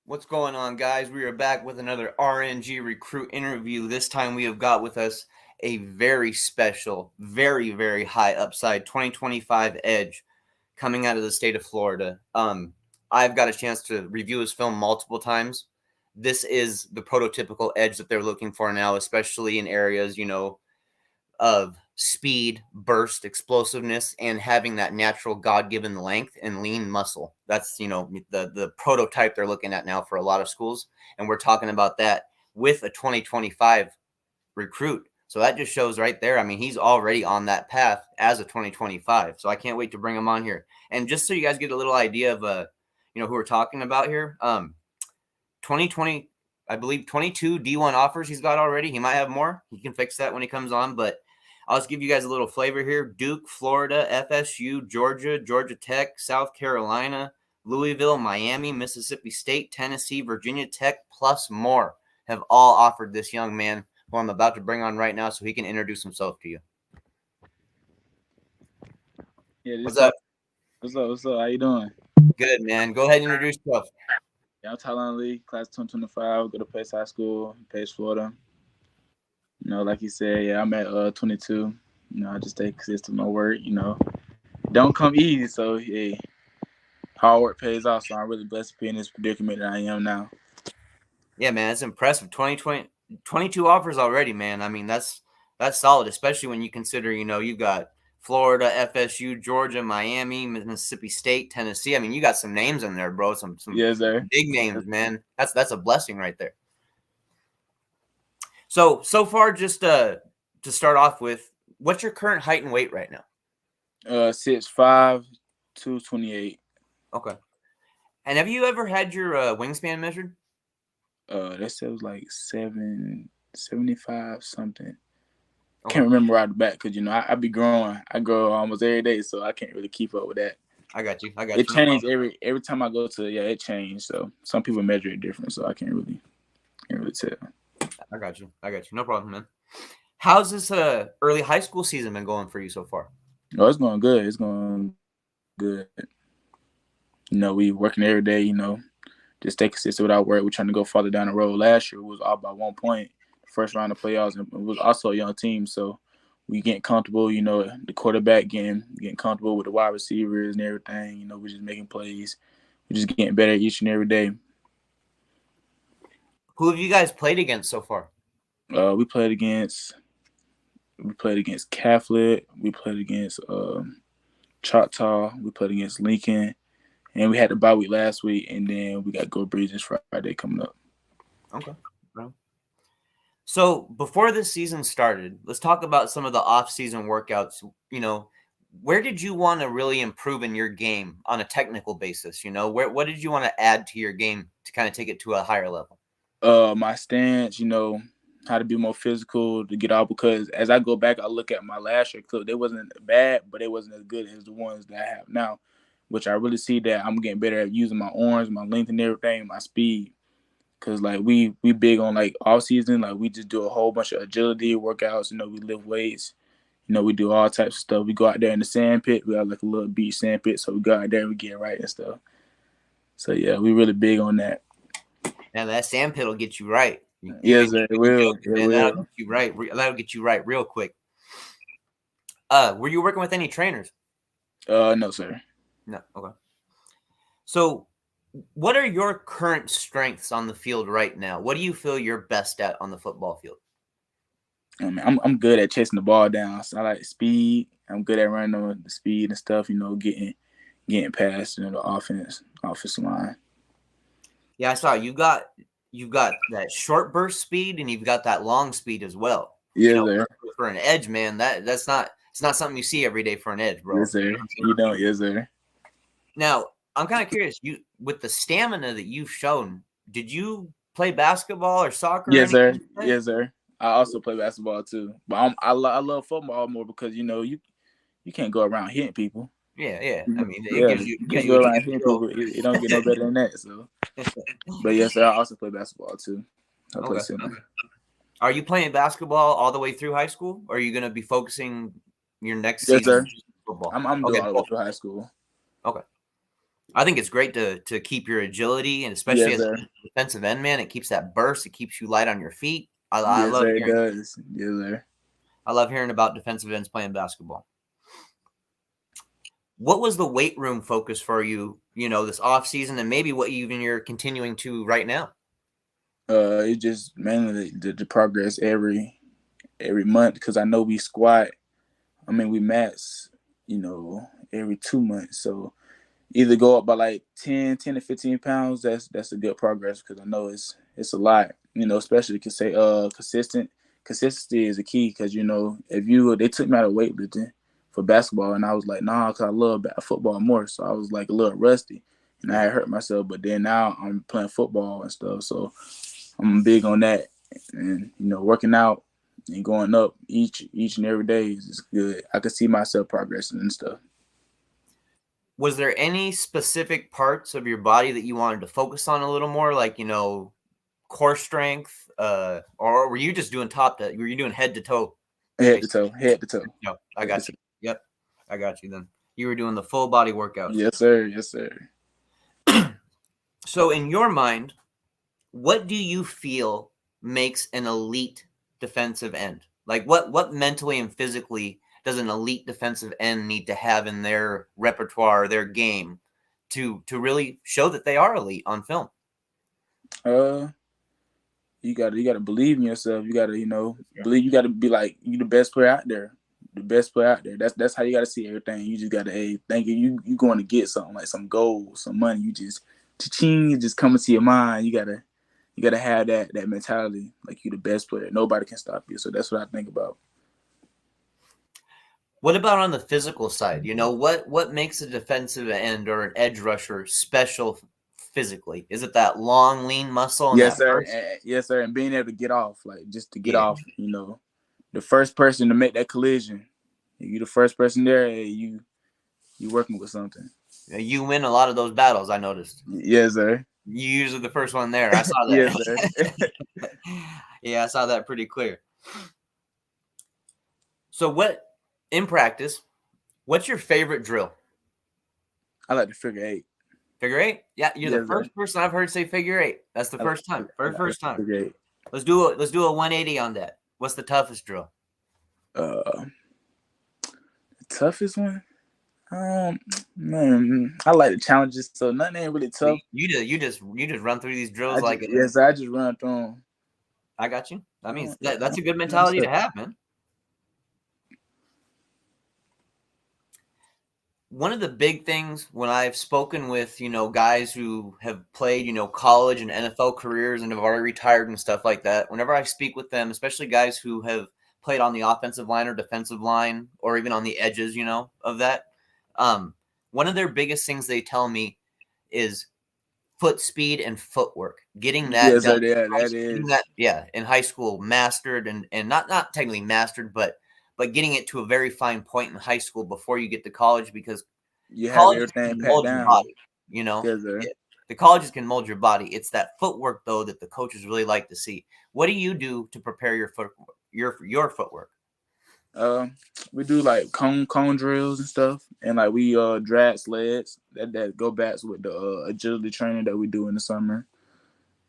What's going on, guys? We are back with another RNG Recruit interview. This time we have got with us a very special, very, very high upside 2025 edge coming out of the state of Florida. I've got a chance to review his film multiple times. This is the prototypical edge that they're looking for now, especially in areas, of speed, burst, explosiveness, and having that natural God-given length and lean muscle. That's, the prototype they're looking at now for a lot of schools. And we're talking about that with a 2025 recruit. So that just shows right there. I mean, he's already on that path as a 2025. So I can't wait to bring him on here. And just so you guys get a little idea of, who we're talking about here, 2020, I believe 22 D1 offers he's got already. He might have more. He can fix that when he comes on, but I'll just give you guys a little flavor here. Duke, Florida, FSU, Georgia, Georgia Tech, South Carolina, Louisville, Miami, Mississippi State, Tennessee, Virginia Tech, plus more have all offered this young man who I'm about to bring on right now so he can introduce himself to you. Yeah, What's up? What's up? How you doing? Good, man. Go ahead and introduce yourself. Yeah, I'm Tylon Lee, class 2025. Go to Pace High School, Pace, Florida. Like you said, yeah, I'm at 22. I just stay consistent with my work. Don't come easy. So, yeah, hard work pays off. So I'm really blessed to be in this predicament that I am now. Yeah, man, it's impressive. 22 offers already, man. I mean, that's solid, especially when you consider, you've got Florida, FSU, Georgia, Miami, Mississippi State, Tennessee. I mean, you got some names in there, bro. Some Yes, sir. big names, man. That's a blessing right there. So far, just to start off with, what's your current height and weight right now? 6'5", 228. Okay. And have you ever had your wingspan measured? That says like 775 something. Okay. Can't remember right back because I be growing. I grow almost every day, so I can't really keep up with that. I got you. It changed every time I go to it changed. So some people measure it different, so I can't really tell. I got you. No problem, man. How's this early high school season been going for you so far? Oh, it's going good. It's going good. We working every day. Just stay consistent with our work. We're trying to go farther down the road. Last year it was all by 1 point. First round of playoffs, and it was also a young team, so we getting comfortable. The quarterback getting comfortable with the wide receivers and everything. We're just making plays. We're just getting better each and every day. Who have you guys played against so far? We played against Catholic. We played against Choctaw. We played against Lincoln, and we had the bye week last week, and then we got Go Breeze this Friday coming up. Okay. So before this season started, let's talk about some of the off-season workouts. Where did you want to really improve in your game on a technical basis? What did you want to add to your game to kind of take it to a higher level? My stance, how to be more physical to get out, because as I go back, I look at my last year clip. They wasn't bad, but they wasn't as good as the ones that I have now, which I really see that I'm getting better at using my arms, my length and everything, my speed. Cause we big on off season, we just do a whole bunch of agility workouts. We lift weights. We do all types of stuff. We go out there in the sand pit. We have a little beach sand pit, so we go out there and we get right and stuff. So yeah, we really big on that. Now that sand pit will get you right. Yes, sir. It will. That'll get you right. That'll get you right real quick. Were you working with any trainers? No, sir. No. Okay. So, what are your current strengths on the field right now? What do you feel you're best at on the football field? I'm good at chasing the ball down. So I like speed. I'm good at running on the speed and stuff. Getting past the offensive line. Yeah, I saw you've got that short burst speed and you've got that long speed as well. Yeah, sir. For an edge, man, it's not something you see every day for an edge, bro. Yes, sir. You don't, yes, sir. Now, I'm kind of curious. With the stamina that you've shown, did you play basketball or soccer? Yes, sir. Yes, sir. I also play basketball too, but I love football more because you can't go around hitting people. Yeah. I mean, you can't go around hitting people. It don't get no better than that. So, but yes, sir. I also play basketball too. I play center. Are you playing basketball all the way through high school, or are you going to be focusing your next season? Yes, sir. Football. I'm doing all the way through high school. Okay. I think it's great to keep your agility, and especially as a defensive end, man. It keeps that burst. It keeps you light on your feet. I Yes, love sir, it hearing. does. Yes, sir. I love hearing about defensive ends playing basketball. What was the weight room focus for you, this off season, and maybe what even you're continuing to right now? It's just mainly the progress every month because I know we squat. I mean, we max, every 2 months. So either go up by like 10 to 15 pounds. That's a good progress because I know it's a lot. Especially because say consistency is a key because if they took me out of weightlifting for basketball and I was like nah because I love football more, so I was like a little rusty and I had hurt myself. But then now I'm playing football and stuff, so I'm big on that and working out and going up each and every day is good. I could see myself progressing and stuff. Was there any specific parts of your body that you wanted to focus on a little more, like core strength, or were you just doing were you doing head to toe? Head to toe. No, I got you. Yep, I got you. Then you were doing the full body workouts. Yes, sir. Yes, sir. So, in your mind, what do you feel makes an elite defensive end? Like, what mentally and physically does an elite defensive end need to have in their repertoire, their game, to really show that they are elite on film? You gotta believe in yourself. You gotta believe. You gotta be like you the best player out there. The best player out there. That's how you gotta see everything. You just gotta think you going to get something like some gold, some money. You just cha-ching, it just coming to your mind. You gotta have that mentality. Like you the best player. Nobody can stop you. So that's what I think about. What about on the physical side? What makes a defensive end or an edge rusher special physically? Is it that long, lean muscle and Yes, that sir. burst? Yes, sir. And being able to get off, like just to get Yeah, off. The first person to make that collision. You the first person there. You working with something. you win a lot of those battles. I noticed. Yes, sir. You usually the first one there. I saw Yes, that. sir. Yeah, I saw that pretty clear. So, in practice, what's your favorite drill? I like the figure eight. Figure eight? Yeah, you're the Yes, sir. first person I've heard say figure eight. That's the first time. First time. Figure eight. Let's do a 180 on that. What's the toughest drill? The toughest one. Man, I like the challenges, so nothing ain't really tough. You just run through these drills like it. Yes, I just run through them. I got you. That means Yeah, that's a good mentality to have, man. One of the big things when I've spoken with, guys who have played, college and NFL careers and have already retired and stuff like that, whenever I speak with them, especially guys who have played on the offensive line or defensive line or even on the edges, of that, one of their biggest things they tell me is foot speed and footwork, getting that yes, done. sir. Yeah, that is. In high school, mastered and not technically mastered, but getting it to a very fine point in high school before you get to college, because You have colleges everything can pat mold your down. body. Yes, sir. The colleges can mold your body. It's that footwork though that the coaches really like to see. What do you do to prepare your footwork? We do like cone drills and stuff, and like we drag sleds that go back with the agility training that we do in the summer.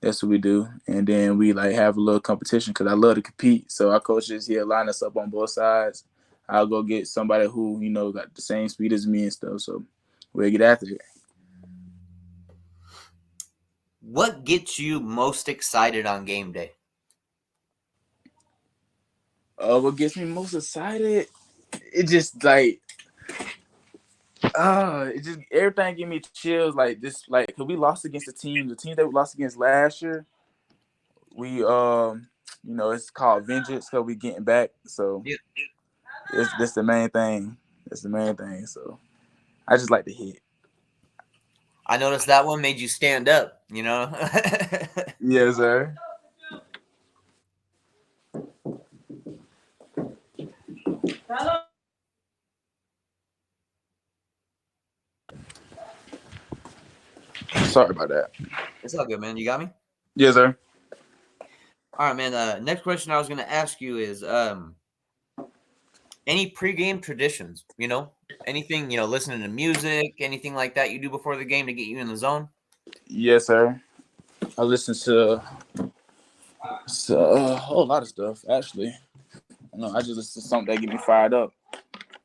That's what we do, and then we like have a little competition because I love to compete. So our coaches here line us up on both sides. I'll go get somebody who got the same speed as me and stuff. So we'll get after it. What gets you most excited on game day? What gets me most excited? It just like it just everything give me chills like this. Like, cause we lost against the team that we lost against last year. We it's called vengeance because we getting back. So Yeah. that's the main thing. That's the main thing. So I just like to hit. I noticed that one made you stand up, Yes, sir. Sorry about that. It's all good, man. You got me? Yes, sir. All right, man. Next question I was going to ask you is any pregame traditions, anything, listening to music, anything like that you do before the game to get you in the zone? Yes, sir. I listen to a whole lot of stuff actually. I just listen to something that get me fired up.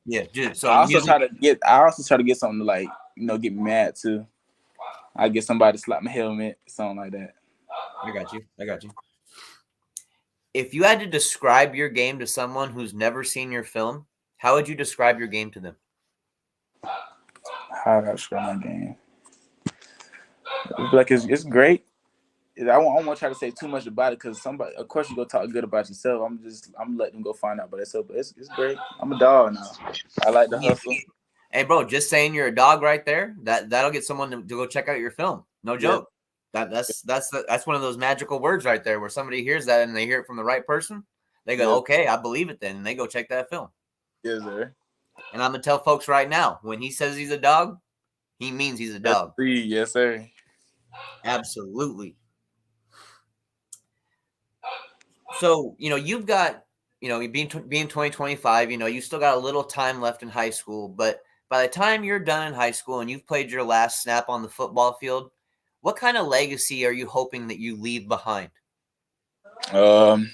Yeah, so I also music. try to get something to like get me mad too. I get somebody to slap my helmet, something like that. I got you. If you had to describe your game to someone who's never seen your film, how would you describe your game to them? How do I describe my game? Like it's great. I won't want to try to say too much about it because somebody, of course, you go talk good about yourself. I'm letting them go find out by themselves. But it's great. I'm a dog now. I like to hustle. Hey, bro, just saying you're a dog right there, that'll get someone to go check out your film. No Yes, joke. That's one of those magical words right there where somebody hears that and they hear it from the right person. They go, yes, okay, I believe it then, and they go check that film. yes, sir. And I'm gonna tell folks right now, when he says he's a dog, he means he's a dog. Yes, sir. Absolutely. So, you've got, being 2025, you still got a little time left in high school, but by the time you're done in high school and you've played your last snap on the football field, what kind of legacy are you hoping that you leave behind? Um,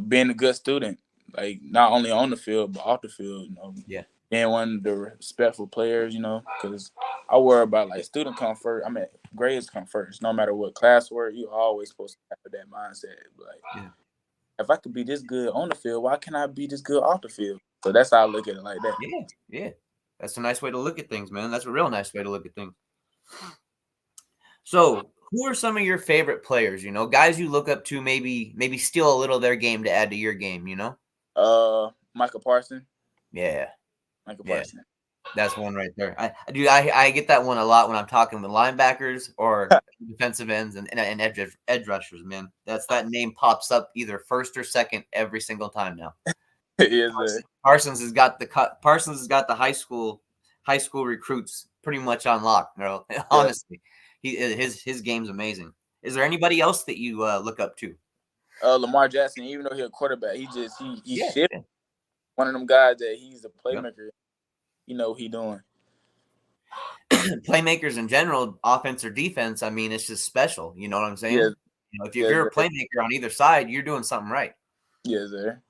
Being a good student, like not only on the field but off the field. Yeah. Being one of the respectful players. Because I worry about like student come first. I mean, grades come first. No matter what class work, you always supposed to have that mindset. Like, Yeah. if I could be this good on the field, why can't I be this good off the field? So that's how I look at it like that. Yeah. Yeah. That's a nice way to look at things, man. That's a real nice way to look at things. So, who are some of your favorite players? Guys you look up to, maybe steal a little of their game to add to your game. Michael Parson. Yeah, Michael yeah, Parson. that's one right there. I get that one a lot when I'm talking with linebackers or defensive ends and edge rushers. Man, that name pops up either first or second every single time now. Yes, sir. Parsons has got the high school recruits pretty much on lock, bro. Honestly, his game's amazing. Is there anybody else that you look up to? Lamar Jackson, even though he's a quarterback, he Yeah, shit. yeah. One of them guys that he's a Yep. playmaker. You know what he doing. Playmakers in general, offense or defense, I mean, it's just special. You know what I'm Yes, saying? If yes, you're a sir. playmaker on either side, you're doing something right. Yes, sir.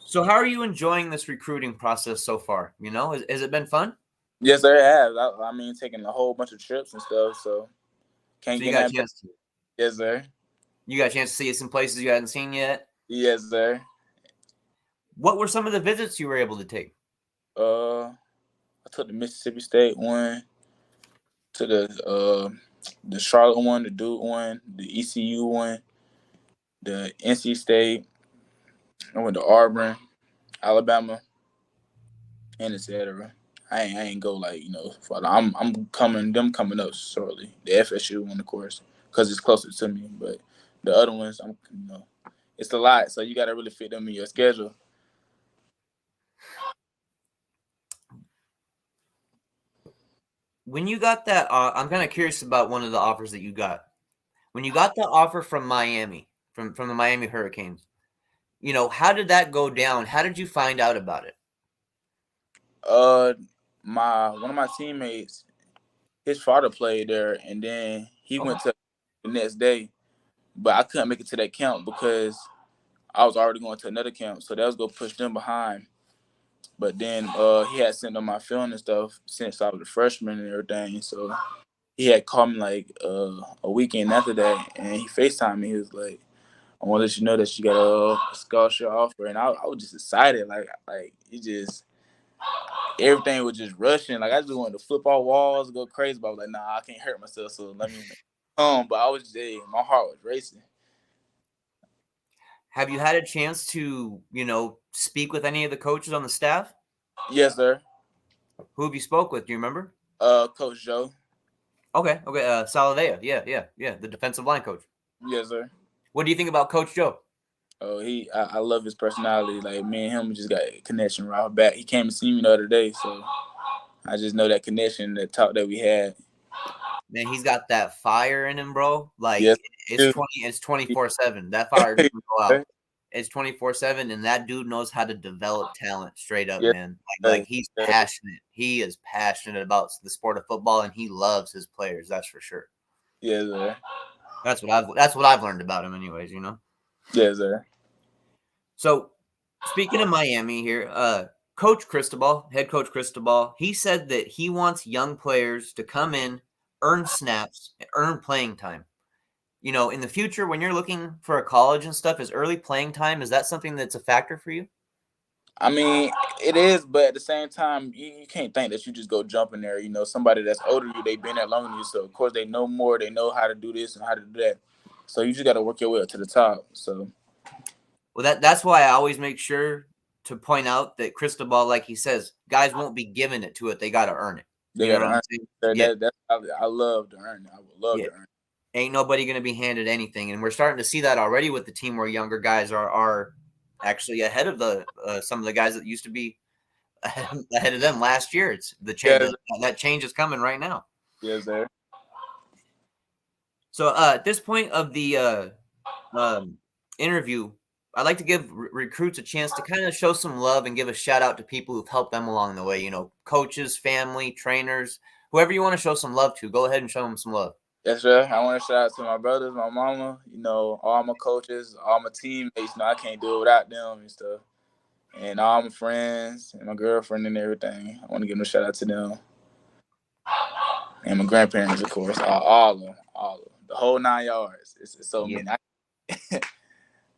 So, how are you enjoying this recruiting process so far? Has it been fun? Yes, sir. I have. I mean, taking a whole bunch of trips and stuff, so can't So you get got a that back. chance to Yes, sir. see some places you hadn't seen yet. Yes, sir. What were some of the visits you were able to take? I took the Mississippi State one, to the Charlotte one, the Duke one, the ECU one, the NC State. I went to Auburn, Alabama, and etc. I ain't go like I'm coming them coming up shortly. The FSU one, of course, because it's closer to me. But the other ones, it's a lot, so you got to really fit them in your schedule. When you got that, I'm kind of curious about one of the offers that you got. When you got the offer from Miami, from the Miami Hurricanes, how did that go down? How did you find out about it? Uh, my One of my teammates, his father played there, and then he Okay. went to the next day, but I couldn't make it to that camp because I was already going to another camp, so that was gonna push them behind. But then he had sent on my film and stuff since I was a freshman and everything. So he had called me like a weekend after that, and he FaceTimed me. He was like, "I want to let you know that you got a scholarship offer," and I was just excited. Like it just everything was just rushing. Like I just wanted to flip all walls, go crazy. But I was like, "Nah, I can't hurt myself, so let me come." But I was just, my heart was racing. Have you had a chance to, speak with any of the coaches on the staff? Yes, sir. Who have you spoke with? Do you remember? Coach Joe. Okay. Salavea. Yeah. The defensive line coach. Yes, sir. What do you think about Coach Joe? Oh, I love his personality. Like me and him just got a connection right back. He came to see me the other day, so I just know that connection, that talk that we had. Man, he's got that fire in him, bro. Like Yes, dude. it's 24/7. That fire doesn't go out. It's 24/7, and that dude knows how to develop talent straight up, Yes, man. Like he's passionate. He is passionate about the sport of football, and he loves his players. That's for sure. Yes, sir. That's what I've learned about him, anyways. You know. Yes, sir. So, speaking of Miami here, Coach Cristobal, head coach Cristobal, he said that he wants young players to come in, earn snaps, earn playing time. You know, in the future, when you're looking for a college and stuff, is early playing time, is that something that's a factor for you? I mean, it is, but at the same time, you can't think that you just go jump in there. You know, somebody that's older than you, they've been there longer than you, so of course they know more. They know how to do this and how to do that. So you just got to work your way up to the top. So Well, that's why I always make sure to point out that Cristobal, like he says, guys won't be given it to it; they got to earn it. they You got know to what I'm earn. saying? It. Yeah, I love to earn it. I would love yeah. to earn Ain't nobody going to be handed anything, and we're starting to see that already with the team where younger guys are actually ahead of the some of the guys that used to be ahead of them last year. It's the it. change that change is coming right now. Yes, sir. So at this point of the um, interview, I'd like to give recruits a chance to kind of show some love and give a shout out to people who've helped them along the way. You know, coaches, family, trainers, whoever you want to show some love to. Go ahead and show them some love. Yes, sir. I want to shout out to my brothers, my mama, all my coaches, all my teammates. I can't do it without them and stuff. And all my friends and my girlfriend and everything. I want to give them a shout out to them. And my grandparents, of course. All of them. All of them. The whole 9 yards. It's so Yeah, many. I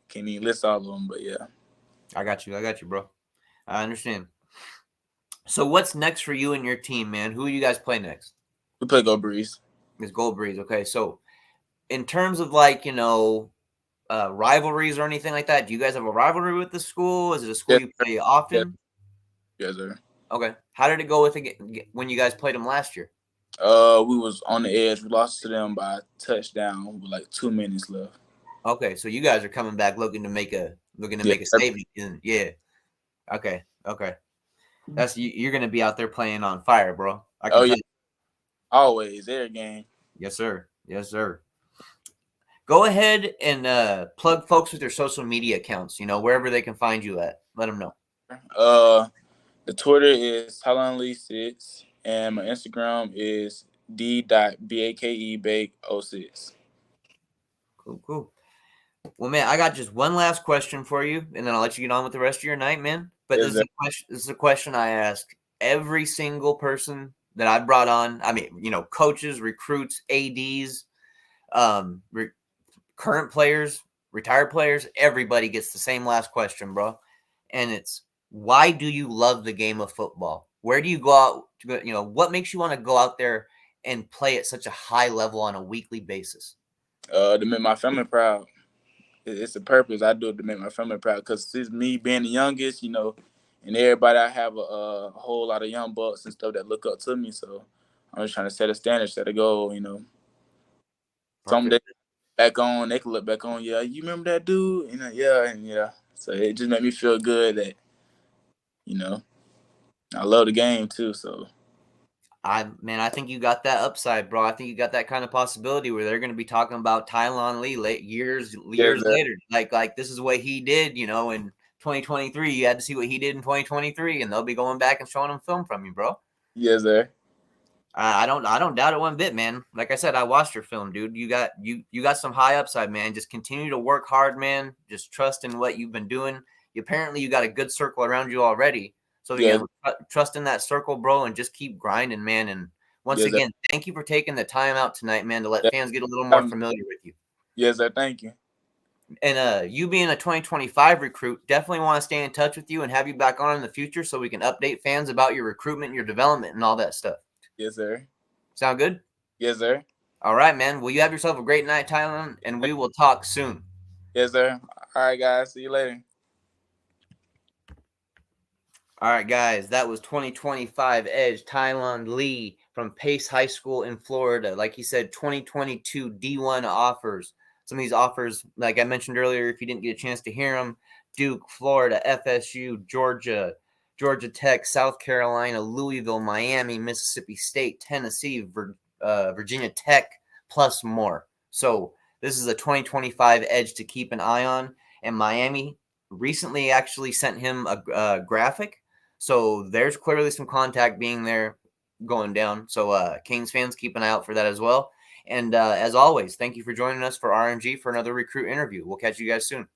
can't even list all of them, but yeah. I got you. I got you, bro. I understand. So what's next for you and your team, man? Who do you guys play next? We play Go Breeze. It's Gold Breeze. Okay, so in terms of like rivalries or anything like that, do you guys have a rivalry with the school? Is it a school Yes, you sir. play Yes, often? yes, sir. Okay, how did it go with it when you guys played them last year? We was on the edge. We lost to them by a touchdown with like 2 minutes left. Okay, so you guys are coming back looking to Yeah. make a statement. Yeah. Okay. Okay. That's you're gonna be out there playing on fire, bro. I Oh can yeah. tell you. Always every game. Yes, sir. Yes, sir. Go ahead and plug folks with their social media accounts. You know, wherever they can find you at. Let them know. The Twitter is Tylon Lee 6, and my Instagram is d.bakebake06. Cool. Cool. Well, man, I got just one last question for you, and then I'll let you get on with the rest of your night, man. But Yes, sir. this is a question I ask every single person that I brought on. I mean, you know, coaches, recruits, ads, um, re- current players, retired players. Everybody gets the same last question, bro. And it's, why do you love the game of football? Where do you go out? You know, what makes you want to go out there and play at such a high level on a weekly basis? To make my family proud. It's a purpose. I do it to make my family proud because it's me being the youngest, and everybody, I have a whole lot of young bucks and stuff that look up to me. So I'm just trying to set a standard, set a goal. Someday Perfect. back on, they can look back on. Yeah, you remember that dude? Yeah, and yeah. So it just made me feel good that you know I love the game too. So I think you got that upside, bro. I think you got that kind of possibility where they're going to be talking about Tylon Lee years yes, sir. later. Like this is what he did, you know, in 2023. You had to see what he did in 2023, and they'll be going back and showing him film from you, bro. Yes, sir. I don't doubt it one bit, man. Like I said, I watched your film, dude. You got some high upside, man. Just continue to work hard, man. Just trust in what you've been doing. Apparently, you got a good circle around you already. So Yes, trust in that circle, bro, and just keep grinding, man. And once yes, sir. again, thank you for taking the time out tonight, man, to let Yes, fans get a little more familiar with you. yes, sir. Thank you. And you being a 2025 recruit, definitely want to stay in touch with you and have you back on in the future so we can update fans about your recruitment, your development, and all that stuff. Yes, sir. Sound good? Yes, sir. All right, man. Well, you have yourself a great night, Tylon, and we will talk soon. Yes, sir. All right, guys. See you later. All right, guys. That was 2025 Edge Tylon Lee from Pace High School in Florida. Like he said, 2022 D1 offers. Some of these offers, like I mentioned earlier, if you didn't get a chance to hear them, Duke, Florida, FSU, Georgia, Georgia Tech, South Carolina, Louisville, Miami, Mississippi State, Tennessee, Virginia Tech, plus more. So this is a 2025 Edge to keep an eye on. And Miami recently actually sent him a graphic. So there's clearly some contact being there going down. So Canes fans, keep an eye out for that as well. And as always, thank you for joining us for RNG for another recruit interview. We'll catch you guys soon.